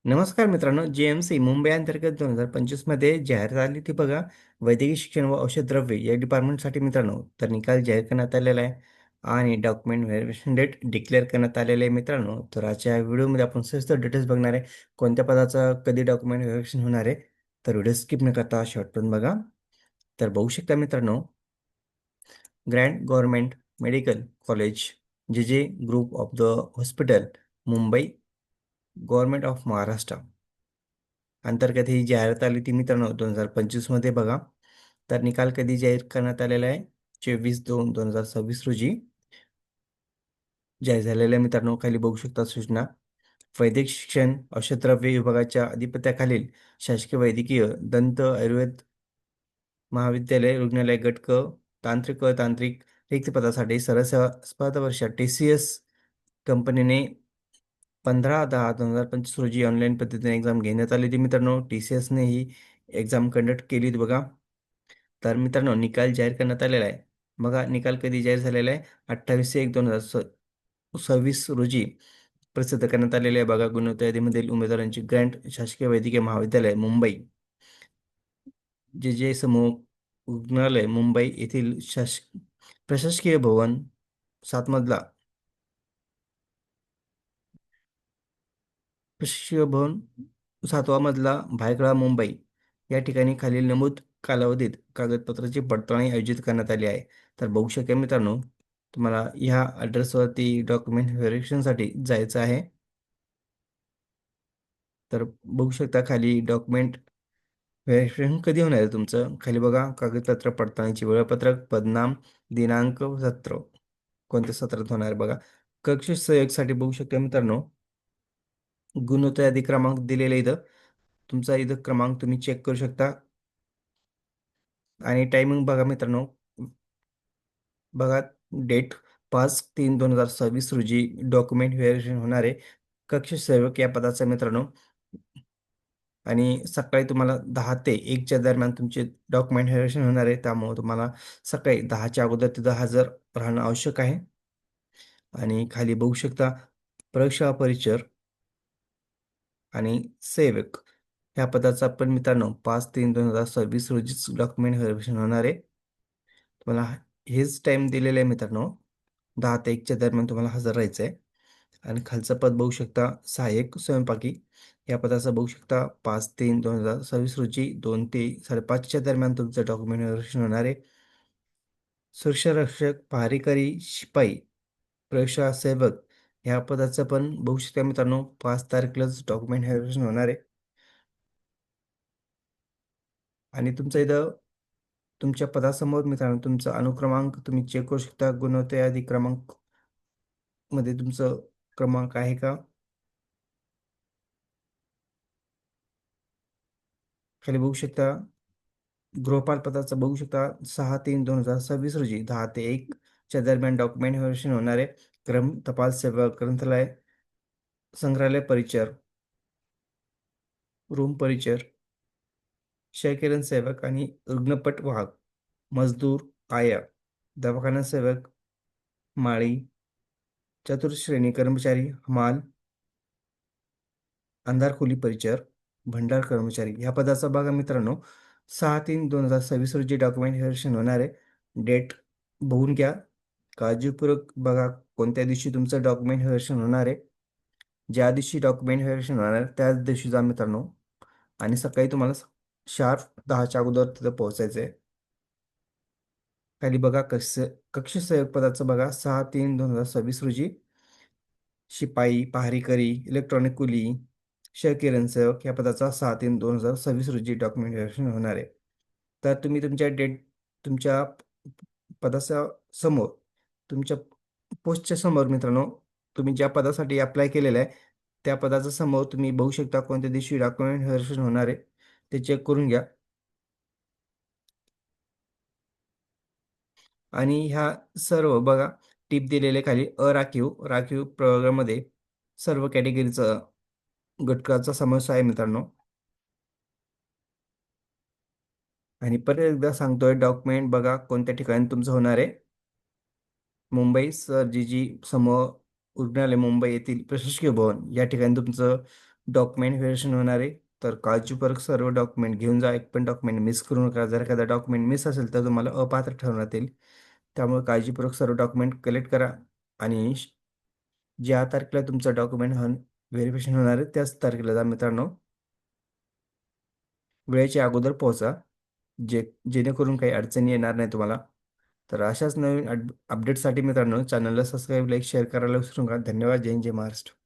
नमस्कार मित्रांनो, जी-एम-सी मुंबई अंतर्गत 2025 मध्ये जाहीर झाली ती बघा. वैद्यकीय शिक्षण व औषध द्रव्ये या डिपार्टमेंटसाठी मित्रांनो, तर निकाल जाहीर करण्यात आलेला आहे आणि डॉक्युमेंट व्हेरिफिकेशन डेट डिक्लेअर करण्यात आलेले आहे मित्रांनो. तर आजच्या व्हिडिओमध्ये आपण सविस्तर डिटेल्स बघणार आहे. कोणत्या पदाचं कधी डॉक्युमेंट व्हेरिफिकेशन होणार आहे. तर व्हिडिओ स्किप न करता शेवटपर्यंत बघा. तर बघू शकता मित्रांनो, ग्रँड गव्हर्नमेंट मेडिकल कॉलेज, जे group of the hospital, Mumbai, government of Maharashtra अंतर्गत ही जाहिरात आली ती मित्रांनो 2025 मध्ये बघा. तर निकाल कधी जाहीर करण्यात आलेला आहे? 24/2/2026 रोजी जाहीर झालेल्या मित्रांनो. खाली बघू शकता सूचना. वैद्यक शिक्षण औषधद्रव्ये विभागाच्या अधिपत्याखालील शासकीय वैद्यकीय दंत आयुर्वेद महाविद्यालय रुग्णालय गट क तांत्रिक रिक्त पदासाठी सरळ स्पर्धा परीक्षा TCS कंपनीने 15/10/2025 रोजी ऑनलाईन पद्धतीने एक्झाम घेण्यात आली होती मित्रांनो. TCSने ही एक्झाम कंडक्ट केली होती बघा. तर मित्रांनो, निकाल जाहीर करण्यात आलेला आहे. बघा निकाल कधी जाहीर झालेला आहे? 28/1/2026 रोजी प्रसिद्ध करण्यात आलेले आहे बघा. गुणवत्ता यादीमधील उमेदवारांची ग्रँट शासकीय वैद्यकीय महाविद्यालय मुंबई, जे समूह रुग्णालय मुंबई येथील प्रशासकीय भवन 7 मजला प्रशासकीय भवन 7वा मजला भायखळा मुंबई या ठिकाणी खालील नमूद कालावधीत कागदपत्राची पडताळणी आयोजित करण्यात आली आहे. तर बघू शकेल मित्रांनो, तुम्हाला ह्या ॲड्रेसवरती डॉक्युमेंट व्हेरिफिकेशनसाठी जायचं आहे. तर बघू शकता खाली डॉक्युमेंट व्हेरिफिकेशन कधी होणार आहे तुमचं. खाली बघा कागदपत्र पडताळणीचे वेळापत्रक, पदनाम, दिनांक, सत्र कोणत्या सत्रात होणार आहे बघा. कक्ष सहयोगसाठी बघू शकता मित्रांनो, गुणवत्ता यादी क्रमांक दिलेला आहे इथं. तुमचा इथं क्रमांक तुम्ही चेक करू शकता आणि टायमिंग बघा मित्रांनो. बघा डेट 5/3/2026 रोजी डॉक्युमेंट व्हेरिफिकेशन होणार आहे. कक्ष सेवक या पदाचा मित्रांनो. आणि सकाळी तुम्हाला 10 ते 1च्या दरम्यान तुमचे डॉक्युमेंट व्हेरिफिकेशन होणार आहे. त्यामुळे तुम्हाला सकाळी 10च्या अगोदर तिथं हजर राहणं आवश्यक आहे. आणि खाली बघू शकता प्रयोगशाळा परिचर आणि सेवक ह्या पदाचा पण मित्रांनो 5/3/2026 रोजीच डॉक्युमेंट व्हेरिफिकेशन होणार आहे. तुम्हाला हेच टाईम दिलेला आहे मित्रांनो. 10 ते 1च्या दरम्यान तुम्हाला हजर राहायचं आहे. आणि खालचं पद बघू शकता सहाय्यक स्वयंपाकी या पदाचं बघू शकता 5/3/2026 रोजी 2 ते 5:30च्या दरम्यान तुमचं डॉक्युमेंट व्हेरिफिकेशन होणार आहे. सुरक्षा रक्षक, पहारेकरी, शिपाई, प्रयोगशाळा सेवक ह्या पदाचं पण बघू शकता मित्रांनो 5 तारखेलाच डॉक्युमेंट व्हेरिफिकेशन होणार आहे. आणि तुमचं इथं तुमच्या पदासमोर मित्रांनो तुमचा अनुक्रमांक तुम्ही चेक करू शकता. गुणवत्ता यादी क्रमांक मध्ये तुमचं क्रमांक आहे का? खाली बघू शकता गृहपाल पदाचं बघू शकता 6/3/2026 रोजी 10 ते 1च्या दरम्यान डॉक्युमेंट व्हेरिफिकेशन होणार आहे. तपाल सेवक, ग्रंथालय, संग्रहालय परिचर, रूम परिचर, क्षयकिरण सेवक आणि रुग्णपट वाहक, मजदूर, आया, दवाखाना सेवक, माळी, चतुर्श्रेणी कर्मचारी, हमाल, अंधार खोली परिचर, भंडार कर्मचारी ह्या पदाचा बघा मित्रांनो 6/3/2026 रोजी डॉक्युमेंट व्हेरिफिकेशन होणार आहे. डेट बघून घ्या. काळजीपूर्वक बघा कोणत्या दिवशी तुमचं डॉक्युमेंट व्हेरिफिकेशन होणार आहे. ज्या दिवशी डॉक्युमेंट व्हेरिफिकेशन होणार आहे त्याच दिवशी जा मित्रांनो. आणि सकाळी तुम्हाला शार्प 10च्या अगोदर तिथं पोहोचायचं आहे. खाली बघा कक्ष सहाय्यक पदाचं बघा 6/3/2026 रोजी शिपाई, पहारेकरी, इलेक्ट्रॉनिक कुली, क्षकिरण सेवक या पदाचा 6/3/2026 रोजी डॉक्युमेंट व्हेरिफिकेशन होणार आहे. तर तुम्ही तुमच्या पदाच्या समोर तुमच्या पोस्टच्या समोर मित्रांनो, तुम्ही ज्या पदासाठी अप्लाय केलेलं आहे त्या पदाच्या समोर तुम्ही बघू शकता कोणत्या दिवशी डॉक्युमेंट व्हेरिफिकेशन होणार आहे ते चेक करून घ्या. आणि ह्या सर्व बघा टिप दिलेले खाली राखीव प्रवर्गामध्ये सर्व कॅटेगरीचं घटकाचा समावेश आहे मित्रांनो. आणि परत एकदा सांगतोय डॉक्युमेंट बघा कोणत्या ठिकाणी तुमचं होणार आहे. मुंबई सर जी समूह रुग्णालय मुंबई येथील प्रशासकीय भवन या ठिकाणी तुमचं डॉक्युमेंट व्हेरिफिकेशन होणार आहे. तर काळजीपूर्वक सर्व डॉक्युमेंट घेऊन जा. एक पण डॉक्युमेंट मिस करू नका. जर एखादा डॉक्युमेंट मिस असेल तर तुम्हाला अपात्र ठरवण्यात येईल. त्यामुळे काळजीपूर्वक सर्व डॉक्युमेंट कलेक्ट करा आणि ज्या तारखेला तुमचं डॉक्युमेंट व्हेरिफिकेशन होणार आहे त्याच तारखेला जा मित्रांनो. वेळेच्या अगोदर पोहोचा, जेणेकरून काही अडचणी येणार नाही तुम्हाला. तर अशाच नवीन अपडेटसाठी मित्रांनो चॅनलला सबस्क्राईब, लाईक, शेअर करायला विसरू नका. धन्यवाद. जय हिंद, जय महाराष्ट्र.